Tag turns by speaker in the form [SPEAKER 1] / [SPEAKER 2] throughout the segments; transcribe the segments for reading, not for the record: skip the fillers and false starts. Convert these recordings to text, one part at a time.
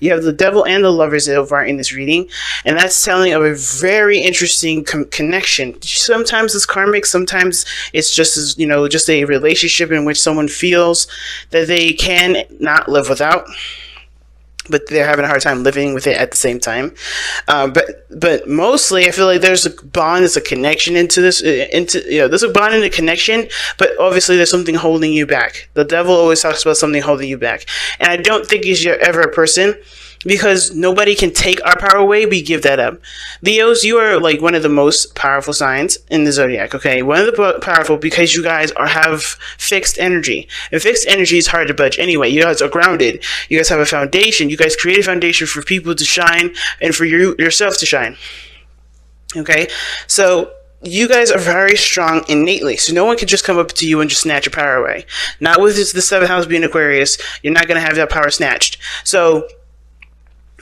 [SPEAKER 1] You have the Devil and the Lovers so far in this reading, and that's telling of a very interesting connection. Sometimes it's karmic, sometimes it's just as just a relationship in which someone feels that they can not live without, but they're having a hard time living with it at the same time. But mostly, I feel like there's a bond, there's a connection into this, there's a bond and a connection. But obviously, there's something holding you back. The devil always talks about something holding you back, and I don't think he's ever a person. Because nobody can take our power away, we give that up. Leos, you are like one of the most powerful signs in the zodiac, okay? One of the powerful because you guys have fixed energy. And fixed energy is hard to budge anyway. You guys are grounded. You guys have a foundation. You guys create a foundation for people to shine and for yourself to shine. Okay? So you guys are very strong innately, so no one can just come up to you and just snatch your power away. Not with the 7th house being Aquarius. You're not going to have that power snatched. So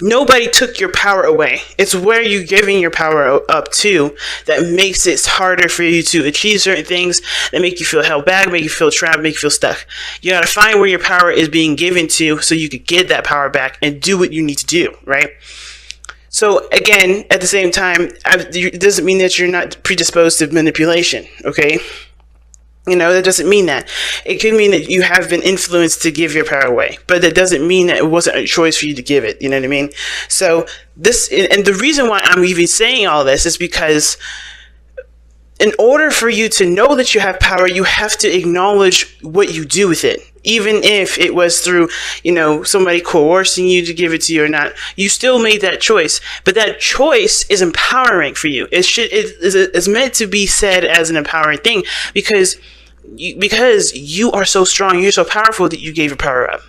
[SPEAKER 1] nobody took your power away. It's where you're giving your power up to that makes it harder for you to achieve certain things, that make you feel held back, make you feel trapped, make you feel stuck. You gotta find where your power is being given to so you could get that power back and do what you need to do, right? So again, at the same time, it doesn't mean that you're not predisposed to manipulation, okay? That doesn't mean that. It could mean that you have been influenced to give your power away, but that doesn't mean that it wasn't a choice for you to give it. You know what I mean? So and the reason why I'm even saying all this is because in order for you to know that you have power, you have to acknowledge what you do with it. Even if it was through, somebody coercing you to give it to you or not, you still made that choice. But that choice is empowering for you. It's meant to be said as an empowering thing because you are so strong, you're so powerful that you gave your power up.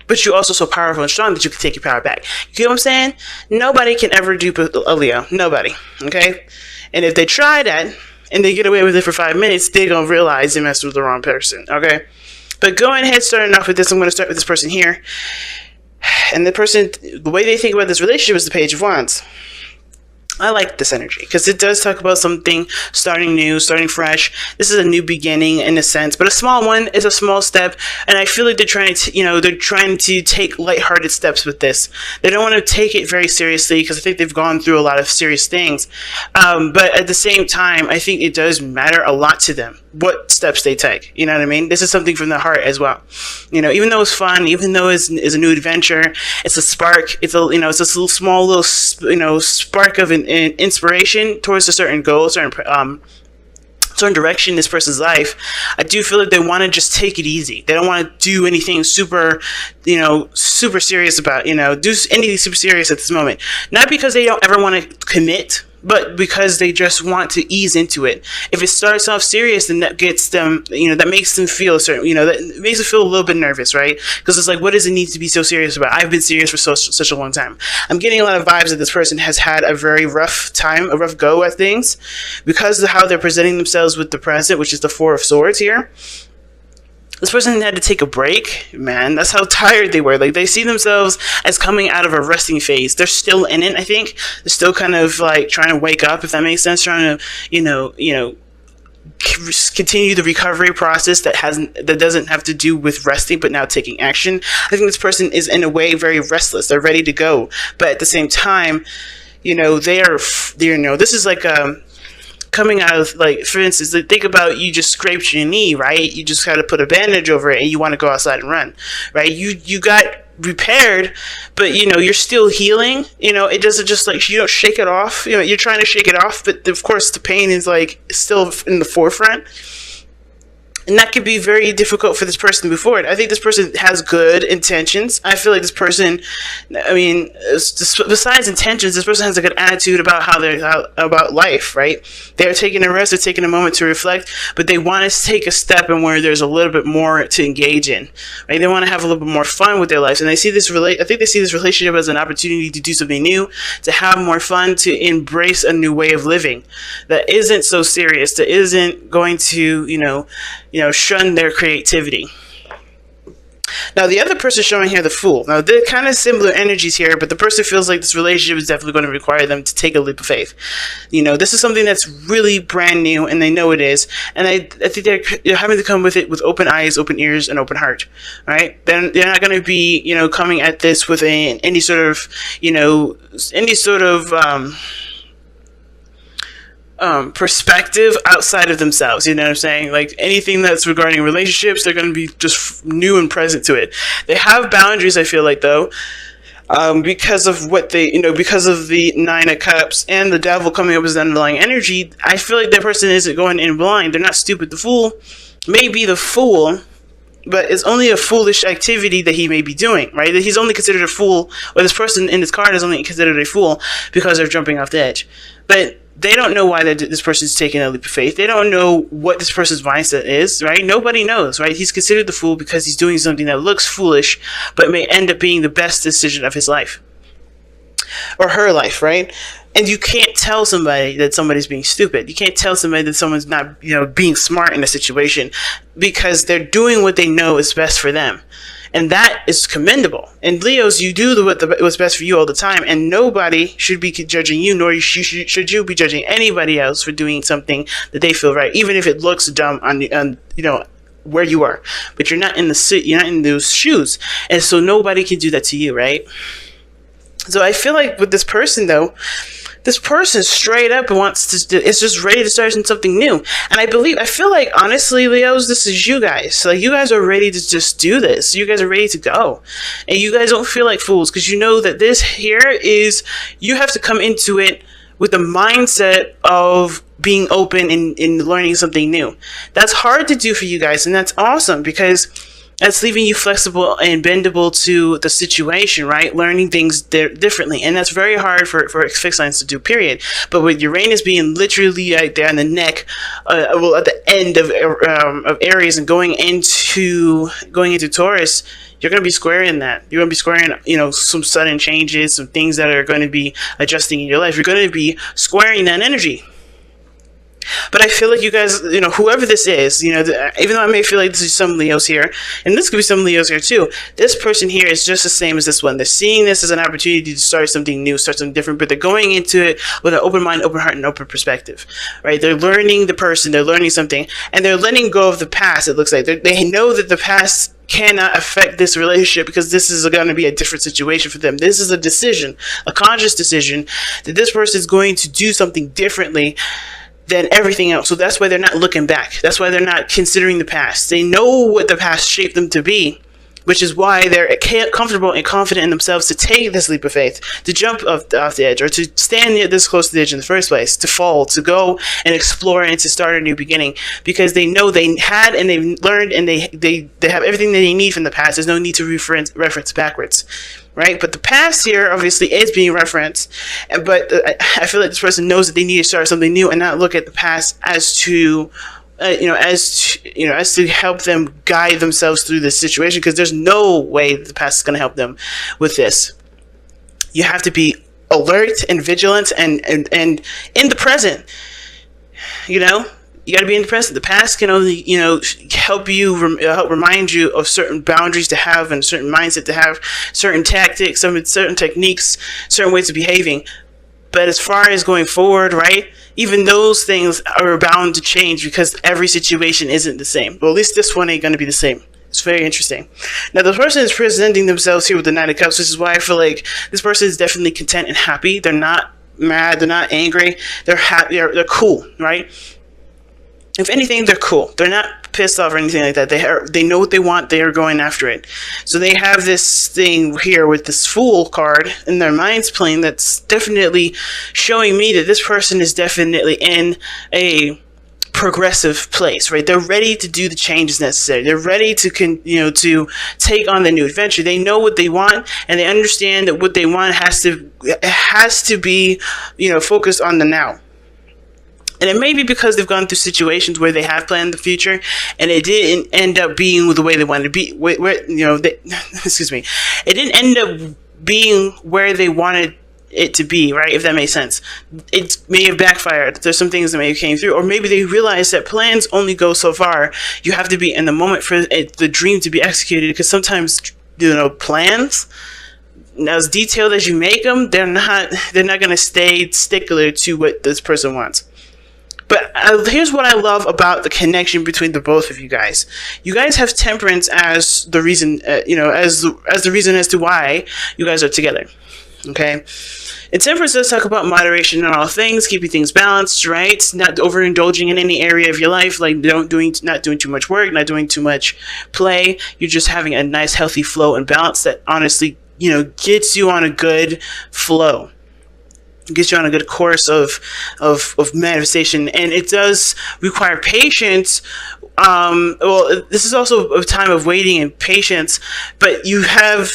[SPEAKER 1] But you're also so powerful and strong that you can take your power back. You get what I'm saying? Nobody can ever dupe a Leo. Nobody. Okay? And if they try that and they get away with it for 5 minutes, they're going to realize they messed with the wrong person. Okay? But going ahead, starting off with this, I'm going to start with this person here. And the way they think about this relationship is the Page of Wands. I like this energy because it does talk about something starting new, starting fresh. This is a new beginning in a sense, but a small one is a small step. And I feel like they're trying to take lighthearted steps with this. They don't want to take it very seriously because I think they've gone through a lot of serious things. But at the same time, I think it does matter a lot to them what steps they take. You know what I mean? This is something from the heart as well. Even though it's fun, even though it's a new adventure, it's a spark. It's a small little spark of an inspiration towards a certain goal, certain direction in this person's life. I do feel like they want to just take it easy. They don't want to do anything super serious about, do anything super serious at this moment. Not because they don't ever want to commit, but because they just want to ease into it. If it starts off serious, then that gets them, that makes them feel a certain, that makes them feel a little bit nervous, right? Because it's like, what does it need to be so serious about? I've been serious for such a long time. I'm getting a lot of vibes that this person has had a very rough time, a rough go at things, because of how they're presenting themselves with the present, which is the Four of Swords here. This person had to take a break, man. That's how tired they were. Like, they see themselves as coming out of a resting phase. They're still in it, I think. They're still kind of like trying to wake up, if that makes sense. Trying to, continue the recovery process that doesn't have to do with resting, but now taking action. I think this person is in a way very restless. They're ready to go, but at the same time, this is like coming out of, like, for instance, think about, you just scraped your knee, right? You just got to put a bandage over it and you want to go outside and run, right? You got repaired, but you're still healing. It doesn't just, like, you don't shake it off. You're trying to shake it off, but of course the pain is, like, still in the forefront. And that could be very difficult for this person to move forward. I think this person has good intentions. I feel like this person, besides intentions, this person has a good attitude about about life, right? They're taking a rest, they're taking a moment to reflect, but they want to take a step in where there's a little bit more to engage in, right? They want to have a little bit more fun with their lives, and I think they see this relationship as an opportunity to do something new, to have more fun, to embrace a new way of living that isn't so serious, that isn't going to, shun their creativity. Now, the other person showing here, the Fool. Now, they're kind of similar energies here, but the person feels like this relationship is definitely going to require them to take a leap of faith. This is something that's really brand new, and they know it is. And I think they're having to come with it with open eyes, open ears, and open heart. Right? Then they're not going to be, coming at this with any sort of, perspective outside of themselves. You know what I'm saying? Like anything that's regarding relationships, they're going to be just new and present to it. They have boundaries, I feel like, though, because of what because of the Nine of Cups and the Devil coming up as the underlying energy. I feel like that person isn't going in blind. They're not stupid. The Fool may be the fool, but it's only a foolish activity that he may be doing, right? That he's only considered a fool, or this person in this card is only considered a fool because they're jumping off the edge. But they don't know why this person's taking a leap of faith. They don't know what this person's mindset is, right? Nobody knows, right? He's considered the fool because he's doing something that looks foolish, but may end up being the best decision of his life. Or her life, right? And you can't tell somebody that somebody's being stupid. You can't tell somebody that someone's not, being smart in a situation, because they're doing what they know is best for them. And that is commendable. And Leos, you do what's best for you all the time, and nobody should be judging you, nor should you be judging anybody else for doing something that they feel right, even if it looks dumb on where you are. But you're not in you're not in those shoes, and so nobody can do that to you, right? So I feel like with this person, though, this person straight up wants to, is just ready to start something new. And I feel like, honestly, Leos, this is you guys. Like, you guys are ready to just do this. You guys are ready to go. And you guys don't feel like fools, because you know that this here is, you have to come into it with the mindset of being open and learning something new. That's hard to do for you guys, and that's awesome, because that's leaving you flexible and bendable to the situation, right? Learning things differently. And that's very hard for fixed signs to do, period. But with Uranus being literally right there on the neck, at the end of Aries and going into Taurus, you're going to be squaring that. You're going to be squaring, some sudden changes, some things that are going to be adjusting in your life. You're going to be squaring that energy. But I feel like you guys, whoever this is, even though I may feel like this is some Leos here, and this could be some Leos here too, this person here is just the same as this one. They're seeing this as an opportunity to start something new, start something different, but they're going into it with an open mind, open heart, and open perspective, right? They're learning the person, they're learning something, and they're letting go of the past, it looks like. They know that the past cannot affect this relationship, because this is going to be a different situation for them. This is a decision, a conscious decision, that this person is going to do something differently than everything else. So that's why they're not looking back. That's why they're not considering the past. They know what the past shaped them to be, which is why they're comfortable and confident in themselves to take this leap of faith, to jump off the edge, or to stand this close to the edge in the first place, to fall, to go and explore, and to start a new beginning, because they know they had and they've learned, and they have everything that they need from the past. There's no need to reference backwards. Right? But the past here obviously is being referenced, but I feel like this person knows that they need to start something new and not look at the past as to help them guide themselves through this situation, because there's no way that the past is going to help them with this. You have to be alert and vigilant and in the present. You got to be in the present. The past can only, help remind you of certain boundaries to have, and certain mindset to have, certain tactics, certain techniques, certain ways of behaving. But as far as going forward, right, even those things are bound to change, because every situation isn't the same. Well, at least this one ain't going to be the same. It's very interesting. Now, the person is presenting themselves here with the Nine of Cups, which is why I feel like this person is definitely content and happy. They're not mad. They're not angry. They're happy. They're cool, right? If anything, they're cool. They're not pissed off or anything like that. They know what they want. They are going after it. So they have this thing here with this Fool card in their mind's plane that's definitely showing me that this person is definitely in a progressive place, right? They're ready to do the changes necessary. They're ready to to take on the new adventure. They know what they want, and they understand that what they want has to be focused on the now. And it may be because they've gone through situations where they have planned the future, and it didn't end up being the way they wanted to be. Excuse me. It didn't end up being where they wanted it to be, right? If that makes sense. It may have backfired. There's some things that may have came through, or maybe they realized that plans only go so far. You have to be in the moment for the dream to be executed, because sometimes, plans, as detailed as you make them, they're not going to stay stickler to what this person wants. But here's what I love about the connection between the both of you guys. You guys have temperance as the reason, as the reason as to why you guys are together. Okay? And temperance does talk about moderation in all things, keeping things balanced, right? Not overindulging in any area of your life, like not doing too much work, not doing too much play. You're just having a nice, healthy flow and balance that honestly, gets you on a good flow. Gets you on a good course of manifestation, and it does require patience. This is also a time of waiting and patience, but you have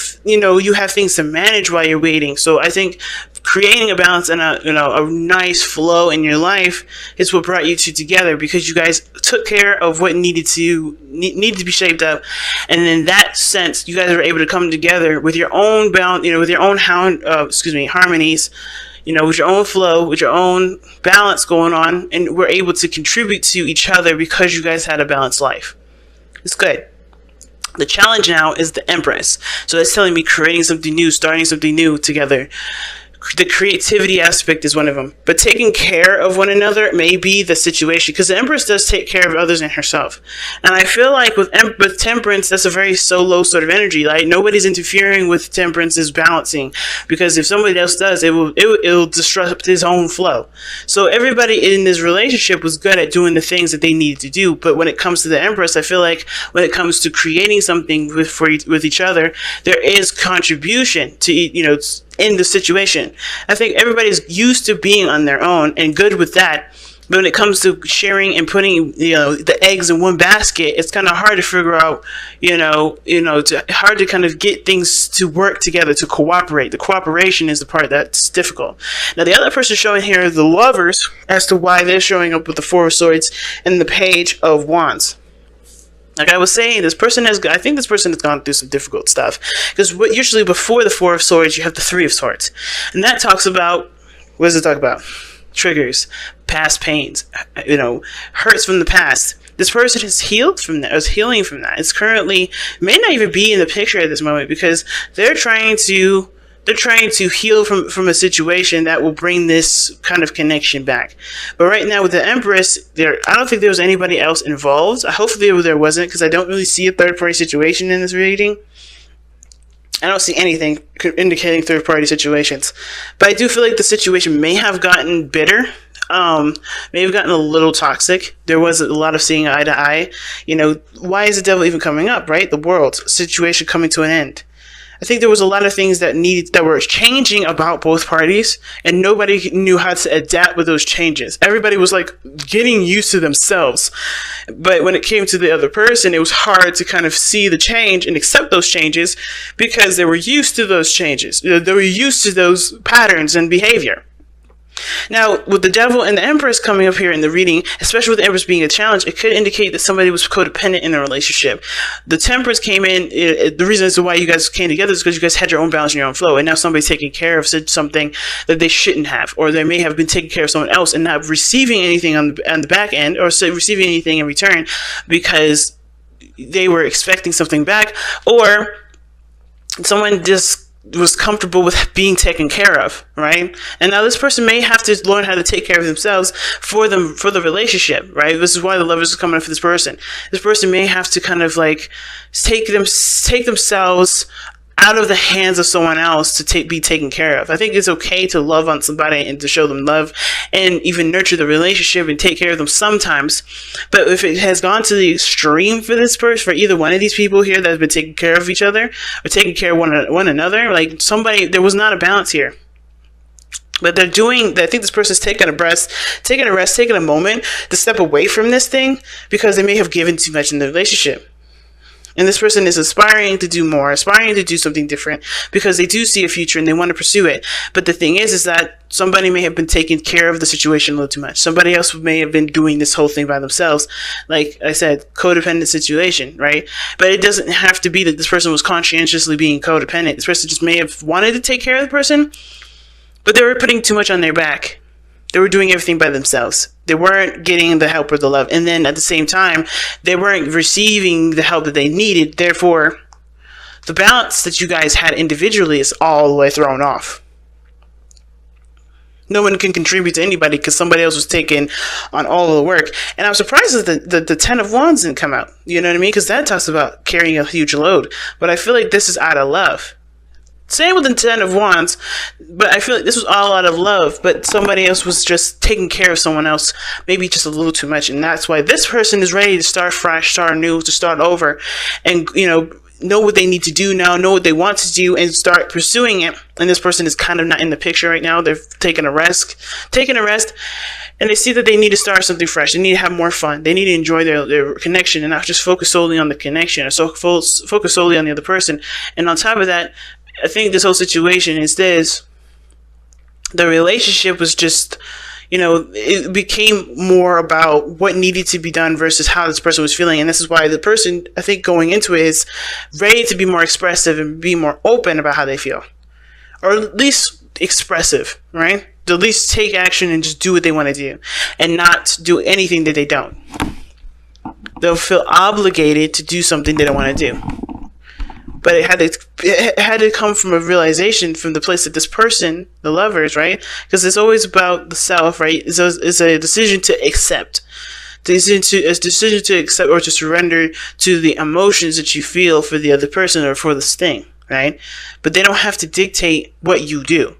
[SPEAKER 1] things to manage while you're waiting. So I think creating a balance and a nice flow in your life is what brought you two together, because you guys took care of what needed to be shaped up, and in that sense, you guys were able to come together with your own balance, with your own harmonies. With your own flow, with your own balance going on, and we're able to contribute to each other because you guys had a balanced life. It's good. The challenge now is the Empress. So that's telling me creating something new, starting something new together. The creativity aspect is one of them. But taking care of one another may be the situation, because the Empress does take care of others and herself. And I feel like with temperance, that's a very solo sort of energy. Like, nobody's interfering with temperance's balancing, because if somebody else does, it will disrupt his own flow. So everybody in this relationship was good at doing the things that they needed to do. But when it comes to the Empress, I feel like when it comes to creating something with each other, there is contribution to, in the situation. I think everybody's used to being on their own and good with that. But when it comes to sharing and putting, the eggs in one basket, it's kind of hard to figure out, hard to kind of get things to work together, to cooperate. The cooperation is the part that's difficult. Now, the other person showing here are the Lovers, as to why they're showing up with the Four of Swords and the Page of Wands. Like I was saying, I think this person has gone through some difficult stuff. Because usually before the Four of Swords, you have the Three of Swords. And that talks about, what does it talk about? Triggers, past pains, hurts from the past. This person is healed from that, is healing from that. It's currently, may not even be in the picture at this moment, because they're trying to heal from a situation that will bring this kind of connection back. But right now with the Empress, I don't think there was anybody else involved. Hopefully there wasn't, because I don't really see a third-party situation in this reading. I don't see anything indicating third-party situations. But I do feel like the situation may have gotten bitter. May have gotten a little toxic. There was a lot of seeing eye to eye. Why is the devil even coming up, right? The world situation coming to an end. I think there was a lot of things that were changing about both parties, and nobody knew how to adapt with those changes. Everybody was like getting used to themselves. But when it came to the other person, it was hard to kind of see the change and accept those changes, because they were used to those changes. They were used to those patterns and behavior. Now, with the Devil and the Empress coming up here in the reading, especially with the Empress being a challenge, it could indicate that somebody was codependent in a relationship. The Temperance came in, the reason as to why you guys came together is because you guys had your own balance and your own flow, and now somebody's taking care of something that they shouldn't have, or they may have been taking care of someone else and not receiving anything on the back end, or receiving anything in return because they were expecting something back, or someone just was comfortable with being taken care of, right? And now this person may have to learn how to take care of themselves for the relationship, right? This is why the Lovers are coming up for this person. This person may have to kind of like take themselves out of the hands of someone else to be taken care of. I think it's okay to love on somebody and to show them love and even nurture the relationship and take care of them sometimes. But if it has gone to the extreme for this person, for either one of these people here that have been taking care of each other or taking care of one another, like there was not a balance here. But I think this person's taking a rest, taking a moment to step away from this thing because they may have given too much in the relationship. And this person is aspiring to do more, aspiring to do something different because they do see a future and they want to pursue it. But the thing is that somebody may have been taking care of the situation a little too much. Somebody else may have been doing this whole thing by themselves. Like I said, codependent situation, right? But it doesn't have to be that this person was conscientiously being codependent. This person just may have wanted to take care of the person, but they were putting too much on their back. They were doing everything by themselves. They weren't getting the help or the love. And then at the same time, they weren't receiving the help that they needed. Therefore, the balance that you guys had individually is all the way thrown off. No one can contribute to anybody because somebody else was taking on all of the work. And I'm surprised that the 10 of Wands didn't come out. You know what I mean? Because that talks about carrying a huge load. But I feel like this is out of love. Same with the 10 of Wands, but I feel like this was all out of love, but somebody else was just taking care of someone else, maybe just a little too much, and that's why this person is ready to start fresh, start new, to start over, and, know what they need to do now, know what they want to do, and start pursuing it. And this person is kind of not in the picture right now. They're taking a rest, and they see that they need to start something fresh. They need to have more fun. They need to enjoy their connection and not just focus solely on the connection, or focus solely on the other person. And on top of that, I think this whole situation is this. The relationship was just, it became more about what needed to be done versus how this person was feeling. And this is why the person, I think, going into it is ready to be more expressive and be more open about how they feel. Or at least expressive, right? To at least take action and just do what they want to do and not do anything that they don't. They'll feel obligated to do something they don't want to do. But it had to come from a realization from the place that this person, the lovers, right? Because it's always about the self, right? It's a decision to accept. A decision to accept or to surrender to the emotions that you feel for the other person or for this thing, right? But they don't have to dictate what you do.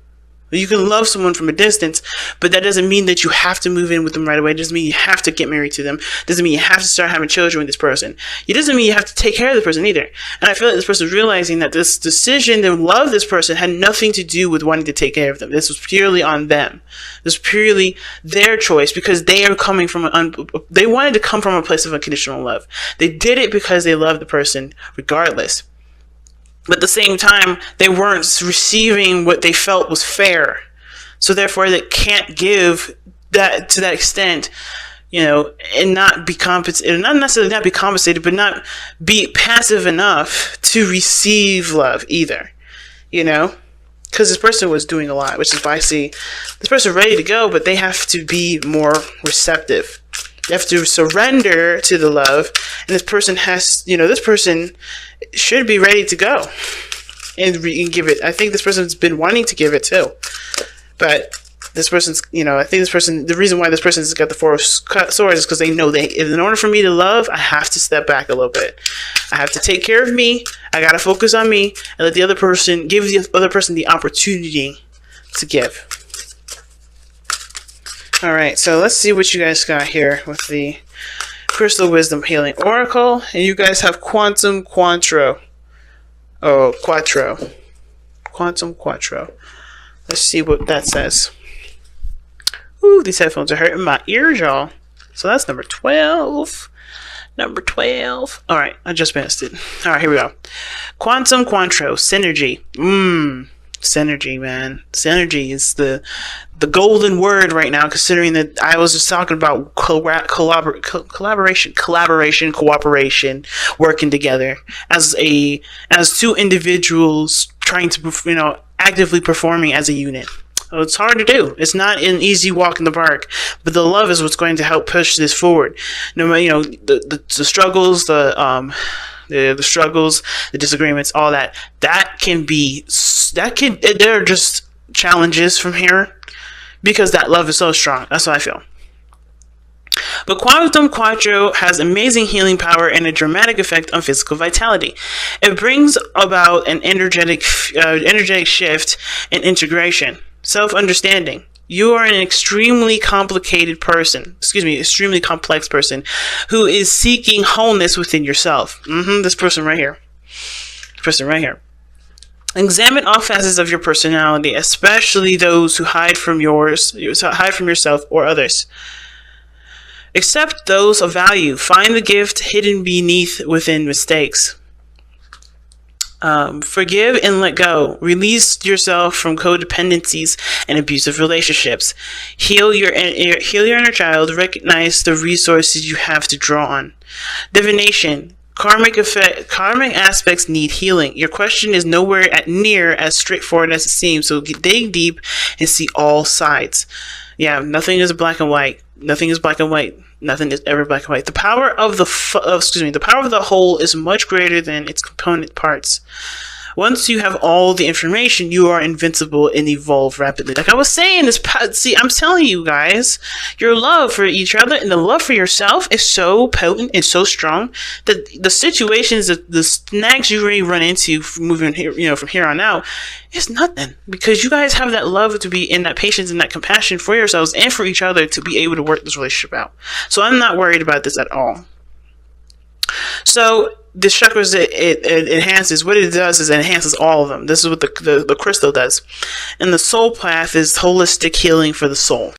[SPEAKER 1] You can love someone from a distance, but that doesn't mean that you have to move in with them right away. It doesn't mean you have to get married to them. It doesn't mean you have to start having children with this person. It doesn't mean you have to take care of the person either. And I feel like this person is realizing that this decision to love this person had nothing to do with wanting to take care of them. This was purely on them. This was purely their choice because they are coming from they wanted to come from a place of unconditional love. They did it because they loved the person regardless. But at the same time, they weren't receiving what they felt was fair. So therefore, they can't give that to that extent, and not be compensated, not necessarily not be compensated, but not be passive enough to receive love either, because this person was doing a lot, which is why I see this person ready to go, but they have to be more receptive. They have to surrender to the love, and this person should be ready to go and give it. I think this person's been wanting to give it too, but this person's, I think this person, the reason why this person's got the Four of Swords is because they know in order for me to love, I have to step back a little bit. I have to take care of me. I got to focus on me and let the other person, give the other person the opportunity to give. All right, so let's see what you guys got here with the Crystal Wisdom Healing Oracle. And you guys have Quantum Quattro. Quantum Quattro. Let's see what that says. Ooh, these headphones are hurting my ears, y'all. So that's number 12. Number 12. All right, I just missed it. All right, here we go. Quantum Quattro. Synergy. Synergy, man. Synergy is the golden word right now, considering that I was just talking about collaboration, cooperation, working together as two individuals trying to, actively performing as a unit. So it's hard to do. It's not an easy walk in the park, but the love is what's going to help push this forward. No matter, the struggles, the struggles, the disagreements, all that there are just challenges from here because that love is so strong. That's what I feel. But Quantum Quattro has amazing healing power and a dramatic effect on physical vitality. It brings about an energetic shift and integration, self-understanding. You are an extremely complex person who is seeking wholeness within yourself. This person right here. Examine all facets of your personality, especially those who hide from yourself or others. Accept those of value. Find the gift hidden within mistakes. Forgive and let go. Release yourself from codependencies and abusive relationships. Heal your inner child. Recognize the resources you have to draw on. Divination. Karmic aspects need healing. Your question is nowhere near as straightforward as it seems, so dig deep and see all sides. Yeah, nothing is black and white. Nothing is black and white. Nothing is ever black and white. The power of the power of the whole is much greater than its component parts. Once you have all the information, you are invincible and evolve rapidly. Like I was saying, I'm telling you guys, your love for each other and the love for yourself is so potent and so strong that the situations, the snags you may run into moving here, from here on out, is nothing, because you guys have that love to be in, that patience and that compassion for yourselves and for each other to be able to work this relationship out. So I'm not worried about this at all. So the chakras, it enhances. What it does is it enhances all of them. This is what the crystal does. And the soul path is holistic healing for the soul.